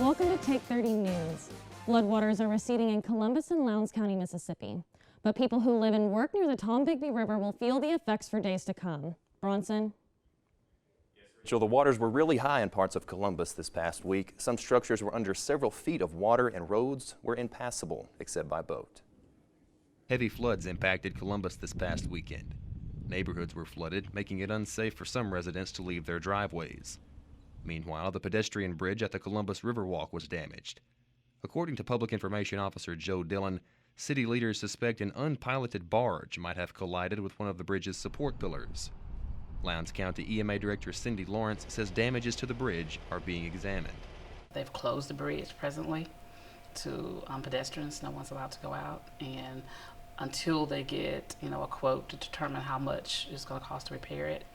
Welcome to Take 30 News. Floodwaters are receding in Columbus and Lowndes County, Mississippi. But people who live and work near the Tombigbee River will feel the effects for days to come. Bronson? Rachel, the waters were really high in parts of Columbus this past week. Some structures were under several feet of water and roads were impassable except by boat. Heavy floods impacted Columbus this past weekend. Neighborhoods were flooded, making it unsafe for some residents to leave their driveways. Meanwhile, the pedestrian bridge at the Columbus Riverwalk was damaged. According to Public Information Officer Joe Dillon, city leaders suspect an unpiloted barge might have collided with one of the bridge's support pillars. Lowndes County EMA Director Cindy Lawrence says damages to the bridge are being examined. They've closed the bridge presently to pedestrians. No one's allowed to go out, and until they get a quote to determine how much it's going to cost to repair it,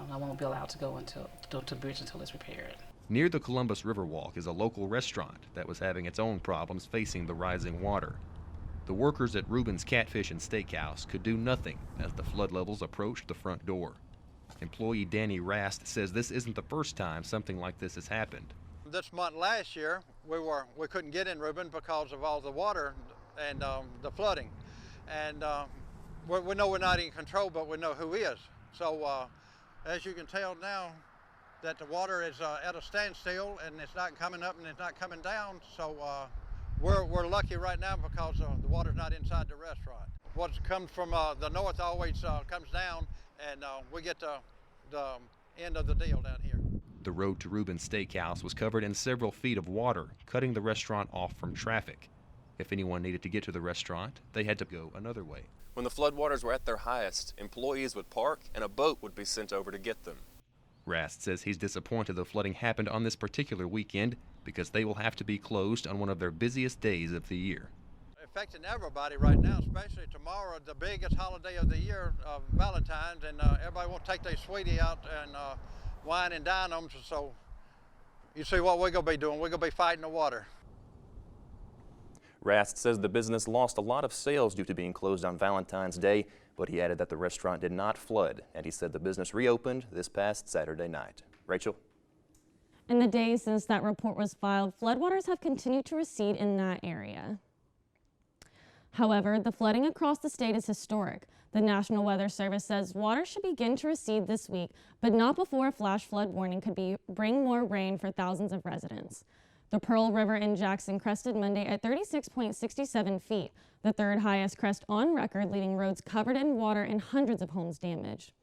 no one will be allowed to go to the bridge until it's repaired. Near the Columbus Riverwalk is a local restaurant that was having its own problems facing the rising water. The workers at Reuben's Catfish and Steakhouse could do nothing as the flood levels approached the front door. Employee Danny Rast says this isn't the first time something like this has happened. This month last year, we couldn't get in Reuben because of all the water and the flooding. And we know we're not in control, but we know who is. So as you can tell now, that the water is at a standstill, and it's not coming up and it's not coming down. So we're lucky right now because the water's not inside the restaurant. What comes from the north always comes down, and we get the end of the deal down here. The road to Reuben's Steakhouse was covered in several feet of water, cutting the restaurant off from traffic. If anyone needed to get to the restaurant, they had to go another way. When the floodwaters were at their highest, employees would park and a boat would be sent over to get them. Rast says he's disappointed the flooding happened on this particular weekend because they will have to be closed on one of their busiest days of the year. Affecting everybody right now, especially tomorrow, the biggest holiday of the year, Valentine's, and everybody wants to take their sweetie out and wine and dine them. So you see what we're going to be doing. We're going to be fighting the water. Rast says the business lost a lot of sales due to being closed on Valentine's Day, but he added that the restaurant did not flood, and he said the business reopened this past Saturday night. Rachel? In the days since that report was filed, floodwaters have continued to recede in that area. However, the flooding across the state is historic. The National Weather Service says water should begin to recede this week, but not before a flash flood warning could bring more rain for thousands of residents. The Pearl River in Jackson crested Monday at 36.67 feet, the third highest crest on record, leaving roads covered in water and hundreds of homes damaged.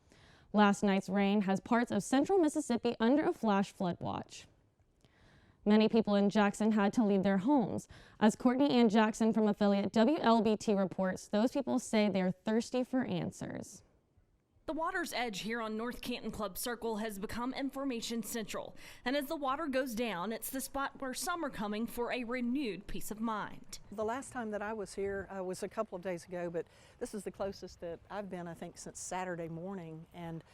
Last night's rain has parts of central Mississippi under a flash flood watch. Many people in Jackson had to leave their homes. As Courtney Ann Jackson from affiliate WLBT reports, those people say they're thirsty for answers. The water's edge here on North Canton Club Circle has become information central. And as the water goes down, it's the spot where some are coming for a renewed peace of mind. The last time that I was here was a couple of days ago, but this is the closest that I've been, I think, since Saturday morning. And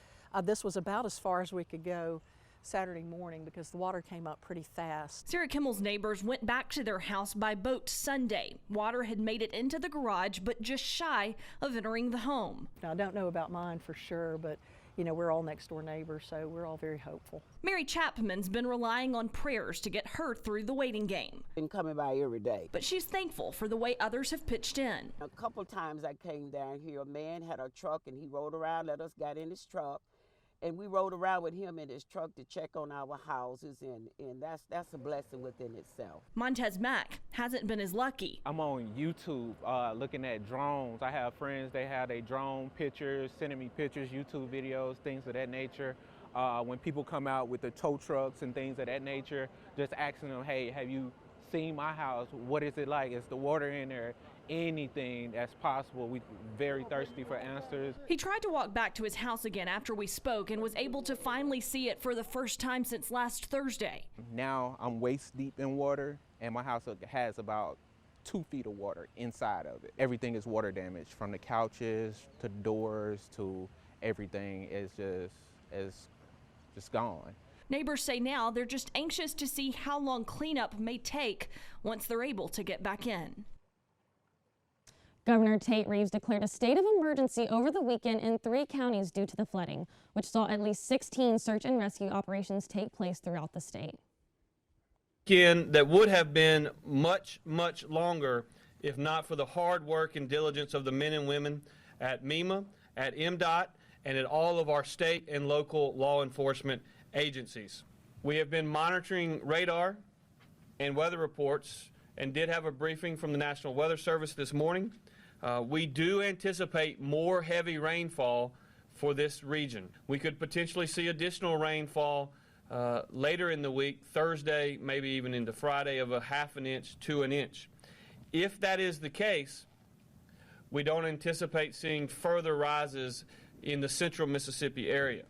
this was about as far as we could go Saturday morning because the water came up pretty fast. Sarah Kimmel's neighbors went back to their house by boat Sunday. Water had made it into the garage, but just shy of entering the home. Now, I don't know about mine for sure, but we're all next door neighbors, so we're all very hopeful. Mary Chapman's been relying on prayers to get her through the waiting game. Been coming by every day. But she's thankful for the way others have pitched in. A couple times I came down here, a man had a truck and he rode around, let us got in his truck. And we rode around with him in his truck to check on our houses, and that's a blessing within itself. Montez Mack hasn't been as lucky. I'm on YouTube looking at drones. I have friends, they have their drone pictures, sending me pictures, YouTube videos, things of that nature. When people come out with the tow trucks and things of that nature, just asking them, hey, have you seen my house? What is it like? Is the water in there? Anything that's possible. We're very thirsty for answers. He tried to walk back to his house again after we spoke and was able to finally see it for the first time since last Thursday. Now I'm waist deep in water, and my house has about 2 feet of water inside of it. Everything is water damage, from the couches to doors to everything is just gone. Neighbors say now they're just anxious to see how long cleanup may take once they're able to get back in. Governor Tate Reeves declared a state of emergency over the weekend in 3 counties due to the flooding, which saw at least 16 search and rescue operations take place throughout the state. weekend that would have been much, much longer if not for the hard work and diligence of the men and women at MEMA, at MDOT, and at all of our state and local law enforcement agencies. We have been monitoring radar and weather reports and did have a briefing from the National Weather Service this morning. We do anticipate more heavy rainfall for this region. We could potentially see additional rainfall later in the week, Thursday, maybe even into Friday, of a ½ inch to an inch. If that is the case, we don't anticipate seeing further rises in the central Mississippi area.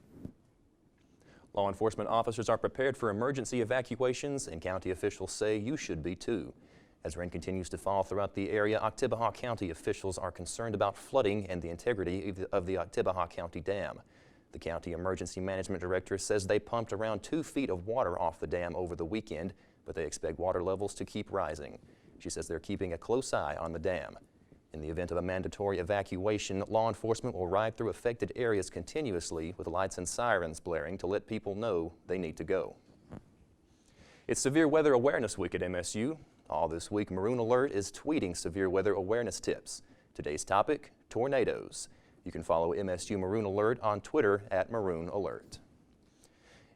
Law enforcement officers are prepared for emergency evacuations, and county officials say you should be too. As rain continues to fall throughout the area, Oktibbeha County officials are concerned about flooding and the integrity of the Oktibbeha County Dam. The county emergency management director says they pumped around 2 feet of water off the dam over the weekend, but they expect water levels to keep rising. She says they're keeping a close eye on the dam. In the event of a mandatory evacuation, law enforcement will ride through affected areas continuously with lights and sirens blaring to let people know they need to go. It's Severe Weather Awareness Week at MSU. All this week, Maroon Alert is tweeting severe weather awareness tips. Today's topic, tornadoes. You can follow MSU Maroon Alert on Twitter at Maroon Alert.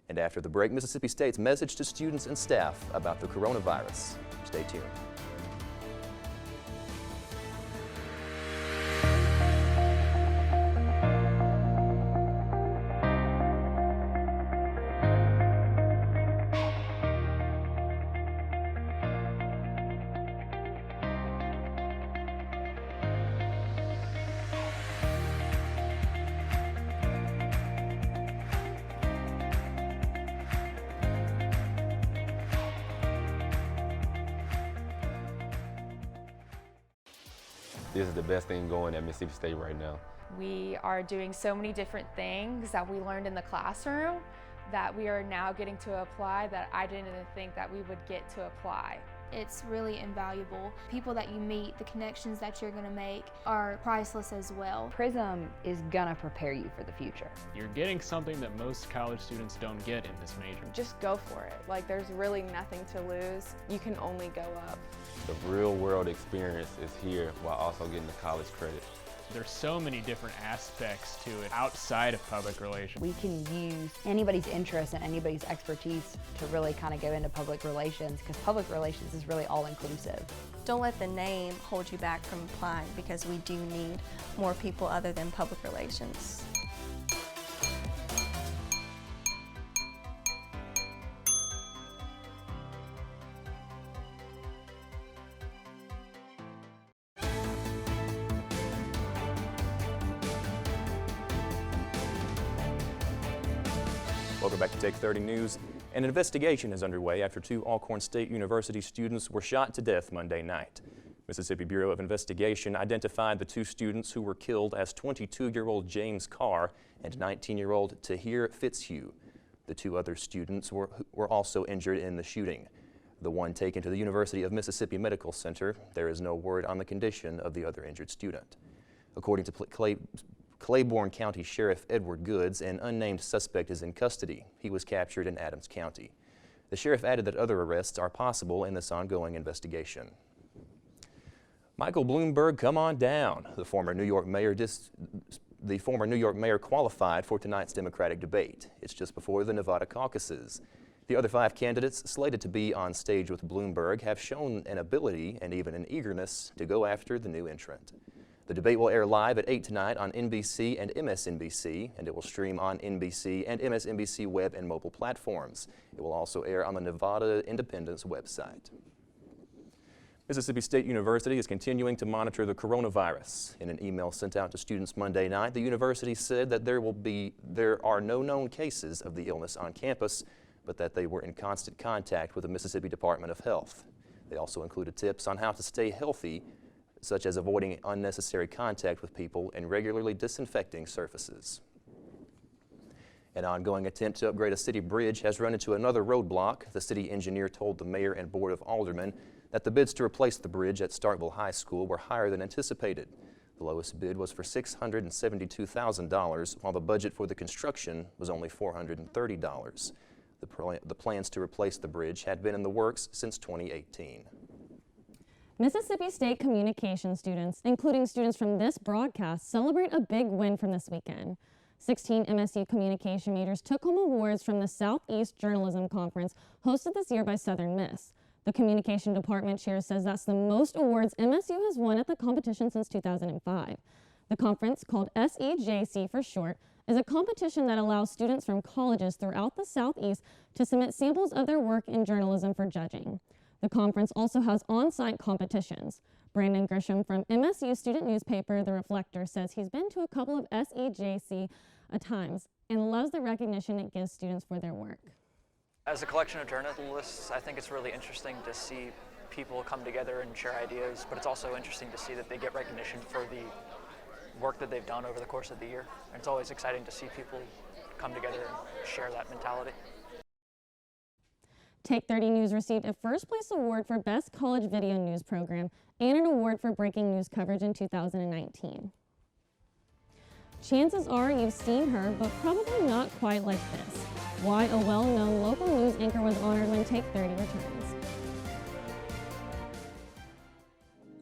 And after the break, Mississippi State's message to students and staff about the coronavirus. Stay tuned. This is the best thing going at Mississippi State right now. We are doing so many different things that we learned in the classroom that we are now getting to apply that I didn't even think that we would get to apply. It's really invaluable. People that you meet, the connections that you're gonna make are priceless as well. PRISM is gonna prepare you for the future. You're getting something that most college students don't get in this major. Just go for it. Like, there's really nothing to lose. You can only go up. The real world experience is here while also getting the college credit. There's so many different aspects to it outside of public relations. We can use anybody's interest and anybody's expertise to really kind of go into public relations, because public relations is really all-inclusive. Don't let the name hold you back from applying, because we do need more people other than public relations. Welcome back to Take 30 News. An investigation is underway after 2 Alcorn State University students were shot to death Monday night. Mississippi Bureau of Investigation identified the 2 students who were killed as 22-year-old James Carr and 19-year-old Tahir Fitzhugh. The 2 other students were also injured in the shooting. The one taken to the University of Mississippi Medical Center. There is no word on the condition of the other injured student. According to Claiborne County Sheriff Edward Goods, an unnamed suspect is in custody. He was captured in Adams County. The sheriff added that other arrests are possible in this ongoing investigation. Michael Bloomberg, come on down. The former New York mayor qualified for tonight's Democratic debate. It's just before the Nevada caucuses. The other 5 candidates slated to be on stage with Bloomberg have shown an ability and even an eagerness to go after the new entrant. The debate will air live at 8 tonight on NBC and MSNBC, and it will stream on NBC and MSNBC web and mobile platforms. It will also air on the Nevada Independence website. Mississippi State University is continuing to monitor the coronavirus. In an email sent out to students Monday night, the university said that there are no known cases of the illness on campus, but that they were in constant contact with the Mississippi Department of Health. They also included tips on how to stay healthy, such as avoiding unnecessary contact with people and regularly disinfecting surfaces. An ongoing attempt to upgrade a city bridge has run into another roadblock. The city engineer told the mayor and board of aldermen that the bids to replace the bridge at Starkville High School were higher than anticipated. The lowest bid was for $672,000, while the budget for the construction was only $430. The plans to replace the bridge had been in the works since 2018. Mississippi State communication students, including students from this broadcast, celebrate a big win from this weekend. 16 MSU communication majors took home awards from the Southeast Journalism Conference hosted this year by Southern Miss. The communication department chair says that's the most awards MSU has won at the competition since 2005. The conference, called SEJC for short, is a competition that allows students from colleges throughout the Southeast to submit samples of their work in journalism for judging. The conference also has on-site competitions. Brandon Grisham from MSU student newspaper The Reflector says he's been to a couple of SEJC times and loves the recognition it gives students for their work. As a collection of journalists, I think it's really interesting to see people come together and share ideas, but it's also interesting to see that they get recognition for the work that they've done over the course of the year. And it's always exciting to see people come together and share that mentality. Take 30 News received a first place award for Best College Video News Program and an award for breaking news coverage in 2019. Chances are you've seen her, but probably not quite like this. Why a well-known local news anchor was honored when Take 30 returns.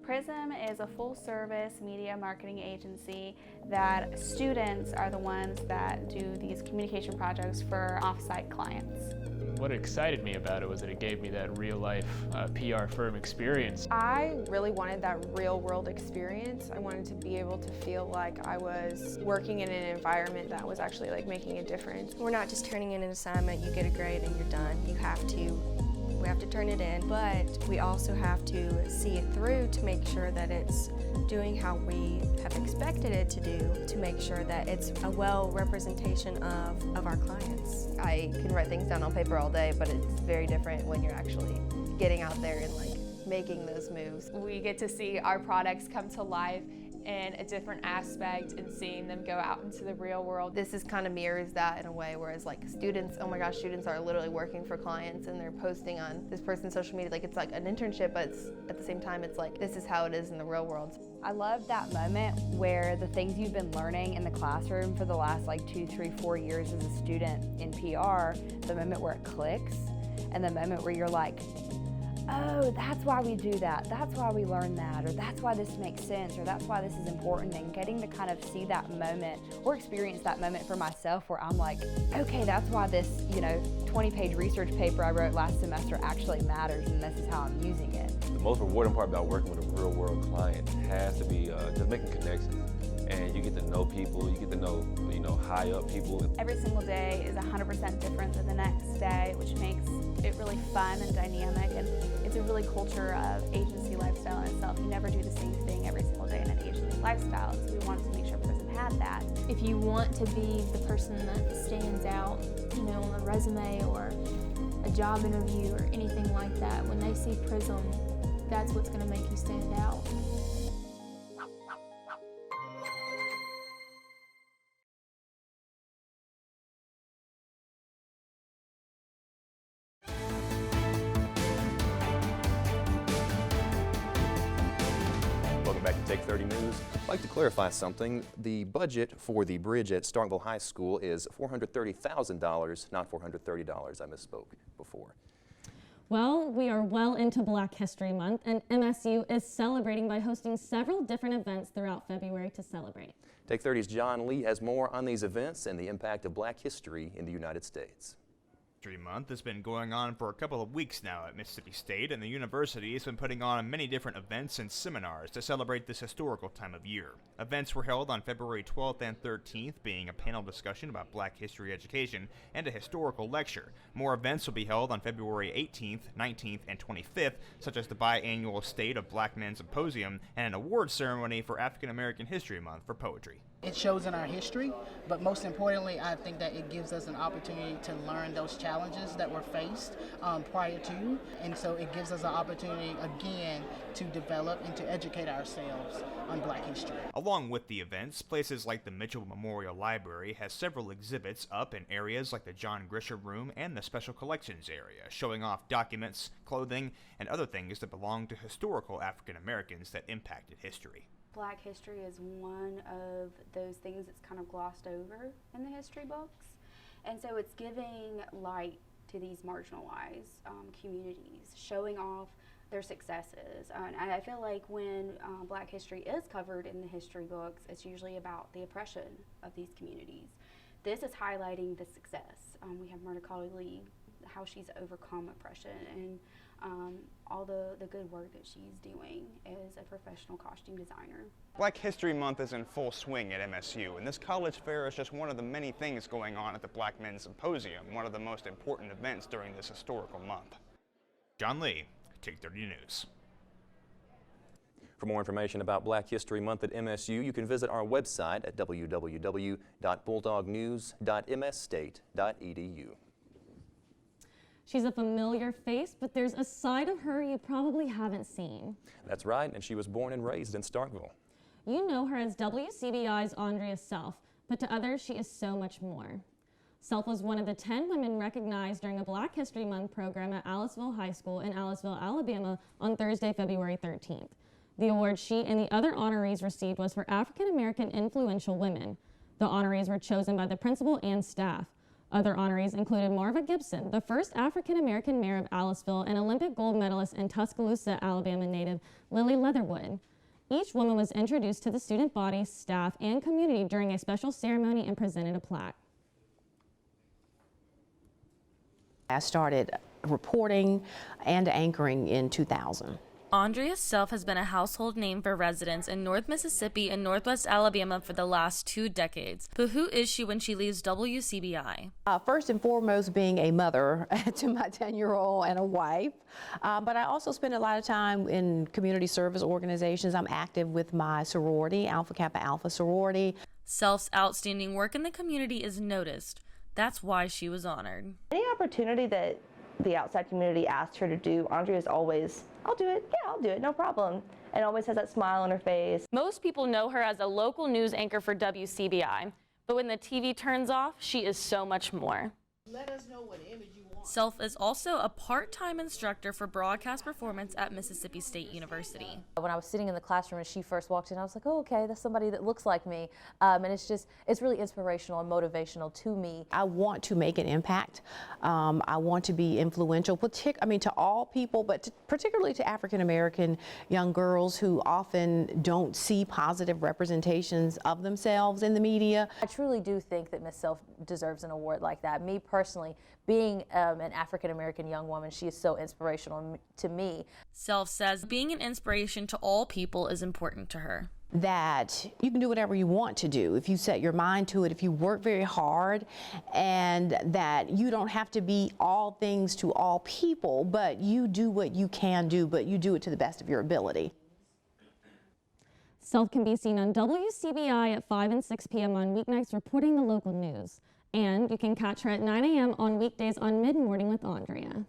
Prism is a full-service media marketing agency that students are the ones that do these communication projects for off-site clients. What excited me about it was that it gave me that real-life PR firm experience. I really wanted that real-world experience. I wanted to be able to feel like I was working in an environment that was actually like making a difference. We're not just turning in an assignment, you get a grade and you're done. We have to turn it in, but we also have to see it through to make sure that it's doing how we have expected it to do, to make sure that it's a well representation of our clients. I can write things down on paper all day, but it's very different when you're actually getting out there and like making those moves. We get to see our products come to life in a different aspect and seeing them go out into the real world. This is kind of mirrors that in a way, whereas like students, oh my gosh, students are literally working for clients and they're posting on this person's social media. Like it's like an internship, but at the same time, it's like, this is how it is in the real world. I love that moment where the things you've been learning in the classroom for the last like 2, 3, 4 years as a student in PR, the moment where it clicks and the moment where you're like, oh, that's why we do that, that's why we learn that, or that's why this makes sense, or that's why this is important, and getting to kind of see that moment or experience that moment for myself where I'm like, okay, that's why this, 20-page research paper I wrote last semester actually matters, and this is how I'm using it. The most rewarding part about working with a real-world client has to be just making connections. And you get to know people, you get to know, high up people. Every single day is 100% different than the next day, which makes it really fun and dynamic, and it's a really culture of agency lifestyle in itself. You never do the same thing every single day in an agency lifestyle, so we wanted to make sure Prism had that. If you want to be the person that stands out, on a resume or a job interview or anything like that, when they see Prism, that's what's going to make you stand out. Welcome back to Take 30 News. I'd like to clarify something. The budget for the bridge at Starkville High School is $430,000, not $430. I misspoke before. Well, we are well into Black History Month, and MSU is celebrating by hosting several different events throughout February to celebrate. Take 30's John Lee has more on these events and the impact of Black history in the United States. History Month has been going on for a couple of weeks now at Mississippi State, and the university has been putting on many different events and seminars to celebrate this historical time of year. Events were held on February 12th and 13th, being a panel discussion about Black history education and a historical lecture. More events will be held on February 18th, 19th, and 25th, such as the biannual State of Black Men Symposium and an awards ceremony for African American History Month for poetry. It shows in our history, but most importantly, I think that it gives us an opportunity to learn those challenges that were faced prior to, and so it gives us an opportunity again to develop and to educate ourselves on Black history. Along with the events, places like the Mitchell Memorial Library has several exhibits up in areas like the John Grisham Room and the Special Collections area, showing off documents, clothing, and other things that belong to historical African Americans that impacted history. Black history is one of those things that's kind of glossed over in the history books. And so it's giving light to these marginalized communities, showing off their successes. And I feel like when Black history is covered in the history books, it's usually about the oppression of these communities. This is highlighting the success. We have Myrna Colley, how she's overcome oppression, and all the good work that she's doing as a professional costume designer. Black History Month is in full swing at MSU, and this college fair is just one of the many things going on at the Black Men's Symposium, one of the most important events during this historical month. John Lee, Take 30 News. For more information about Black History Month at MSU, you can visit our website at www.bulldognews.msstate.edu. She's a familiar face, but there's a side of her you probably haven't seen. That's right, and she was born and raised in Starkville. You know her as WCBI's Andrea Self, but to others she is so much more. Self was one of the 10 women recognized during a Black History Month program at Aliceville High School in Aliceville, Alabama on Thursday, February 13th. The award she and the other honorees received was for African American influential women. The honorees were chosen by the principal and staff. Other honorees included Marva Gibson, the first African American mayor of Aliceville, and Olympic gold medalist and Tuscaloosa, Alabama native Lily Leatherwood. Each woman was introduced to the student body, staff, and community during a special ceremony and presented a plaque. I started reporting and anchoring in 2000. Andrea Self has been a household name for residents in North Mississippi and Northwest Alabama for the last 2 decades. But who is she when she leaves WCBI? First and foremost, being a mother to my 10-year-old and a wife. But I also spend a lot of time in community service organizations. I'm active with my sorority, Alpha Kappa Alpha sorority. Self's outstanding work in the community is noticed. That's why she was honored. Any opportunity that the outside community asked her to do, Andrea is always, I'll do it, yeah, I'll do it, no problem. And always has that smile on her face. Most people know her as a local news anchor for WCBI, but when the TV turns off, she is so much more. Let us know what image you want. Self is also a part-time instructor for broadcast performance at Mississippi State University. When I was sitting in the classroom and she first walked in, I was like, oh, okay, that's somebody that looks like me. And it's really inspirational and motivational to me. I want to make an impact. I want to be influential, to all people, but particularly to African American young girls who often don't see positive representations of themselves in the media. I truly do think that Miss Self deserves an award like that. Me personally, being an African American young woman, she is so inspirational to me. Self says being an inspiration to all people is important to her. That you can do whatever you want to do if you set your mind to it, if you work very hard, and that you don't have to be all things to all people, but you do what you can do, but you do it to the best of your ability. Self can be seen on WCBI at 5 and 6 p.m. on weeknights reporting the local news. And you can catch her at 9 a.m. on weekdays on Mid-Morning with Andrea.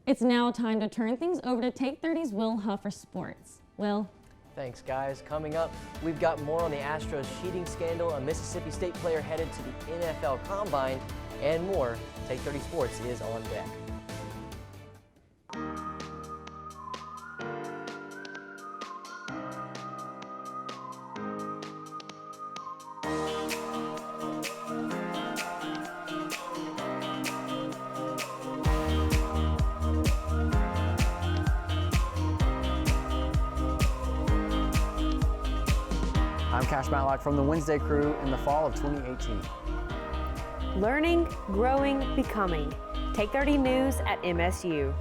It's now time to turn things over to Take 30's Will Huff for sports. Will? Thanks, guys. Coming up, we've got more on the Astros cheating scandal, a Mississippi State player headed to the NFL Combine, and more. Take 30 Sports is on deck. I'm Cash Matlock from the Wednesday Crew in the fall of 2018. Learning, growing, becoming. Take 30 News at MSU.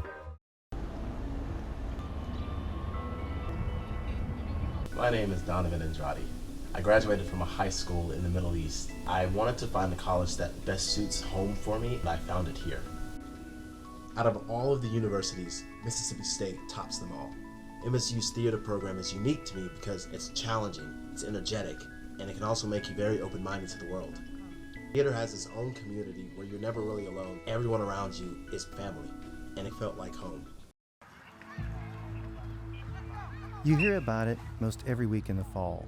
My name is Donovan Andrade. I graduated from a high school in the Middle East. I wanted to find the college that best suits home for me, and I found it here. Out of all of the universities, Mississippi State tops them all. MSU's theater program is unique to me because it's challenging, it's energetic, and it can also make you very open-minded to the world. Theater has its own community where you're never really alone. Everyone around you is family, and it felt like home. You hear about it most every week in the fall.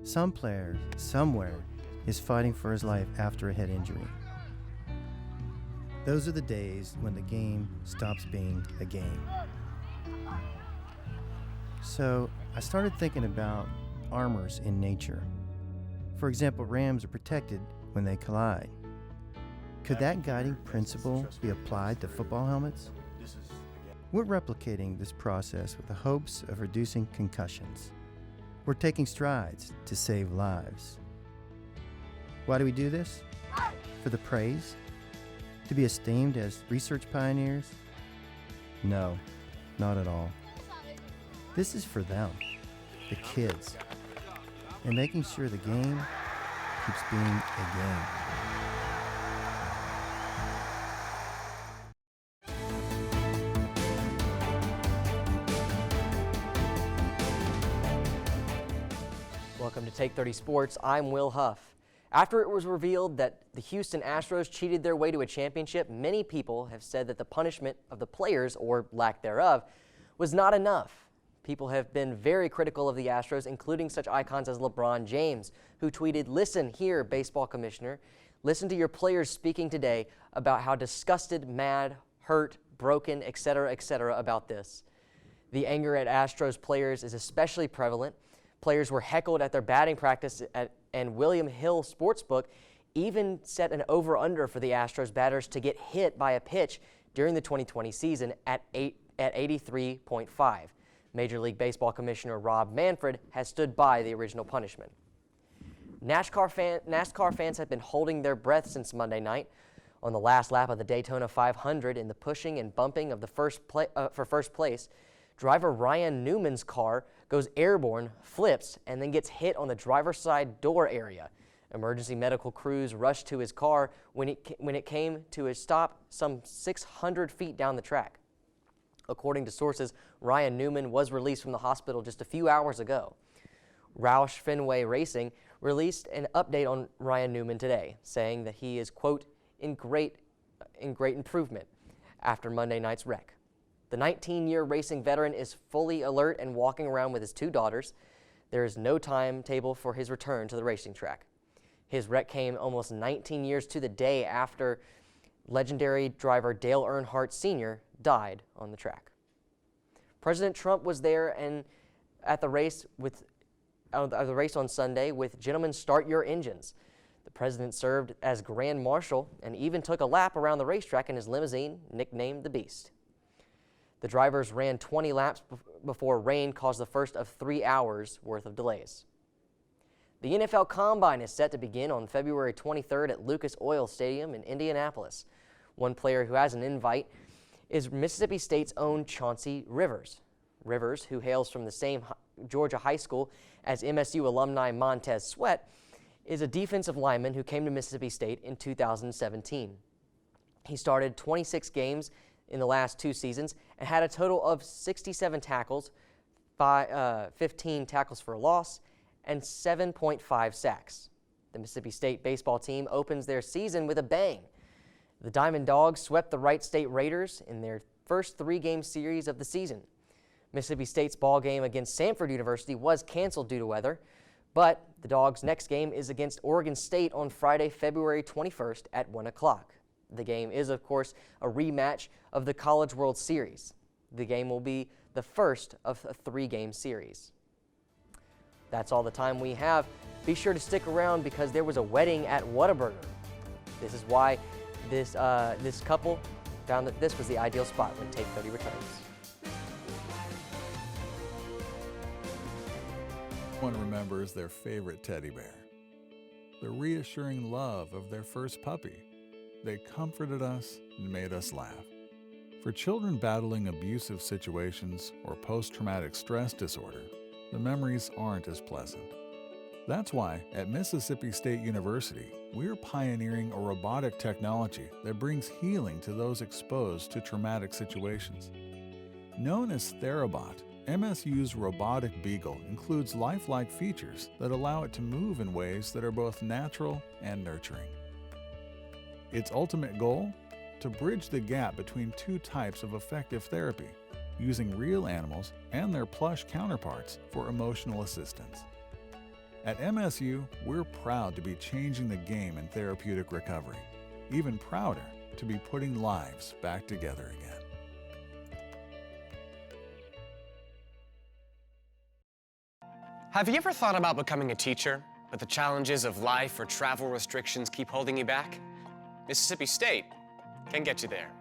Some player, somewhere, is fighting for his life after a head injury. Those are the days when the game stops being a game. So I started thinking about armors in nature. For example, rams are protected when they collide. Could that guiding principle be applied to football helmets? We're replicating this process with the hopes of reducing concussions. We're taking strides to save lives. Why do we do this? For the praise? To be esteemed as research pioneers? No, not at all. This is for them, the kids, and making sure the game keeps being a game. Welcome to Take 30 Sports. I'm Will Huff. After it was revealed that the Houston Astros cheated their way to a championship, many people have said that the punishment of the players, or lack thereof, was not enough. People have been very critical of the Astros, including such icons as LeBron James, who tweeted, "Listen here, baseball commissioner. Listen to your players speaking today about how disgusted, mad, hurt, broken, etc., about this." The anger at Astros players is especially prevalent. Players were heckled at their batting practice, and William Hill Sportsbook even set an over-under for the Astros batters to get hit by a pitch during the 2020 season at 83.5. Major League Baseball Commissioner Rob Manfred has stood by the original punishment. NASCAR fans have been holding their breath since Monday night. On the last lap of the Daytona 500, in the pushing and bumping of the for first place, driver Ryan Newman's car goes airborne, flips, and then gets hit on the driver's side door area. Emergency medical crews rushed to his car when it came to a stop some 600 feet down the track. According to sources, Ryan Newman was released from the hospital just a few hours ago. Roush Fenway Racing released an update on Ryan Newman today, saying that he is, quote, in great improvement after Monday night's wreck. The 19-year racing veteran is fully alert and walking around with his two daughters. There is no timetable for his return to the racing track. His wreck came almost 19 years to the day after legendary driver Dale Earnhardt Sr. died on the track. President Trump was there and at the race on Sunday with "Gentlemen, start your engines." The president served as Grand Marshal and even took a lap around the racetrack in his limousine, nicknamed the Beast. The drivers ran 20 laps before rain caused the first of 3 hours worth of delays. The NFL Combine is set to begin on February 23rd at Lucas Oil Stadium in Indianapolis. One player who has an invite is Mississippi State's own Chauncey Rivers. Rivers, who hails from the same Georgia high school as MSU alumni Montez Sweat, is a defensive lineman who came to Mississippi State in 2017. He started 26 games in the last 2 seasons and had a total of 67 tackles, 15 tackles for a loss, and 7.5 sacks. The Mississippi State baseball team opens their season with a bang. The Diamond Dogs swept the Wright State Raiders in their first 3-game series of the season. Mississippi State's ball game against Samford University was canceled due to weather, but the Dogs' next game is against Oregon State on Friday, February 21st at 1 o'clock. The game is, of course, a rematch of the College World Series. The game will be the first of a 3-game series. That's all the time we have. Be sure to stick around because there was a wedding at Whataburger. This is why this couple found that this was the ideal spot when Take 30 returns. Everyone remembers their favorite teddy bear, the reassuring love of their first puppy. They comforted us and made us laugh. For children battling abusive situations or post-traumatic stress disorder, the memories aren't as pleasant. That's why at Mississippi State University, we're pioneering a robotic technology that brings healing to those exposed to traumatic situations. Known as Therabot, MSU's robotic beagle includes lifelike features that allow it to move in ways that are both natural and nurturing. Its ultimate goal? To bridge the gap between 2 types of effective therapy, using real animals and their plush counterparts for emotional assistance. At MSU, we're proud to be changing the game in therapeutic recovery. Even prouder to be putting lives back together again. Have you ever thought about becoming a teacher, but the challenges of life or travel restrictions keep holding you back? Mississippi State can get you there.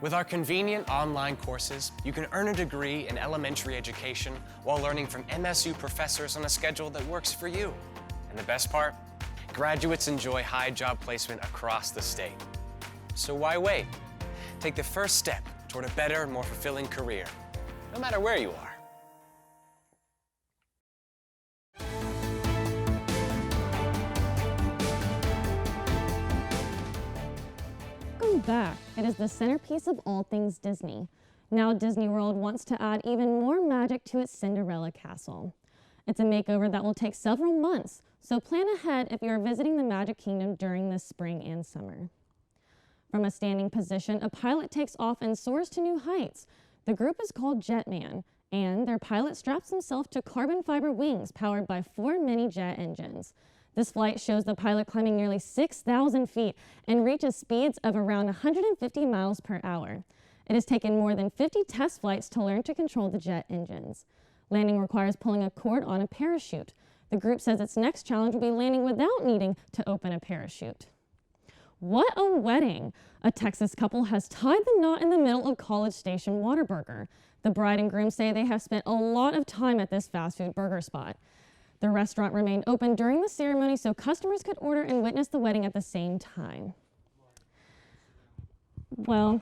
With our convenient online courses, you can earn a degree in elementary education while learning from MSU professors on a schedule that works for you. And the best part? Graduates enjoy high job placement across the state. So why wait? Take the first step toward a better, more fulfilling career, no matter where you are. Welcome back. It is the centerpiece of all things Disney. Now Disney World wants to add even more magic to its Cinderella castle. It's a makeover that will take several months, so plan ahead if you are visiting the Magic Kingdom during the spring and summer. From a standing position, a pilot takes off and soars to new heights. The group is called Jetman, and their pilot straps himself to carbon fiber wings powered by 4 mini jet engines. This flight shows the pilot climbing nearly 6,000 feet and reaches speeds of around 150 miles per hour. It has taken more than 50 test flights to learn to control the jet engines. Landing requires pulling a cord on a parachute. The group says its next challenge will be landing without needing to open a parachute. What a wedding! A Texas couple has tied the knot in the middle of College Station Whataburger. The bride and groom say they have spent a lot of time at this fast food burger spot. The restaurant remained open during the ceremony so customers could order and witness the wedding at the same time. Well,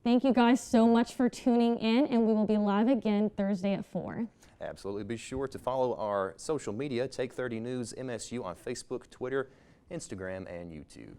thank you guys so much for tuning in, and we will be live again Thursday at 4. Absolutely. Be sure to follow our social media, Take 30 News MSU on Facebook, Twitter, Instagram, and YouTube.